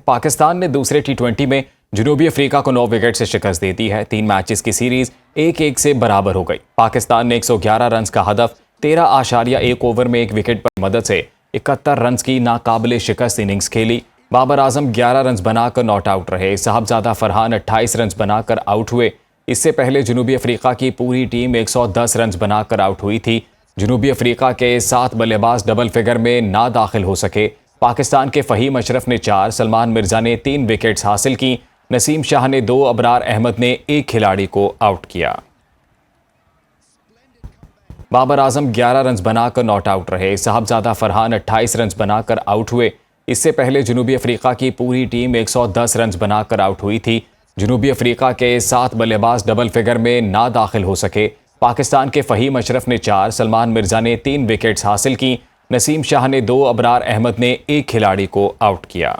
पाकिस्तान ने दूसरे T20 में जनूबी अफ्रीका को 9 विकेट से शिकस्त दे दी है। 3 मैचेस की सीरीज 1-1 से बराबर हो गई। पाकिस्तान ने 111 रन का हदफ 13.1 ओवर में 1 विकेट पर मदद से 71 रन की नाकाबिले शिकस्त इनिंग्स खेली। बाबर आजम 11 रन बनाकर नॉट आउट रहे। साहबजादा फरहान 28 रन बनाकर आउट हुए। इससे पहले जनूबी अफ्रीका की पूरी टीम 110 रन बनाकर आउट हुई थी। जनूबी अफ्रीका के 7 बल्लेबाज डबल फिगर में ना दाखिल हो सके। पाकिस्तान के फ़हीम अशरफ ने 4, सलमान मिर्जा ने 3 विकेट्स हासिल की। नसीम शाह ने 2, अबरार अहमद ने 1 खिलाड़ी को आउट किया। बाबर आजम 11 रन बनाकर नॉट आउट रहे। साहबजादा फरहान 28 रन बनाकर आउट हुए। इससे पहले जनूबी अफ्रीका की पूरी टीम 110 रन बनाकर आउट हुई थी। जनूबी अफ्रीका के 7 बल्लेबाज डबल फिगर में ना दाखिल हो सके। पाकिस्तान के फ़हीम अशरफ ने 4, सलमान मिर्जा ने 3 विकेट्स हासिल की। नसीम शाह ने 2, अबरार अहमद ने 1 खिलाड़ी को आउट किया।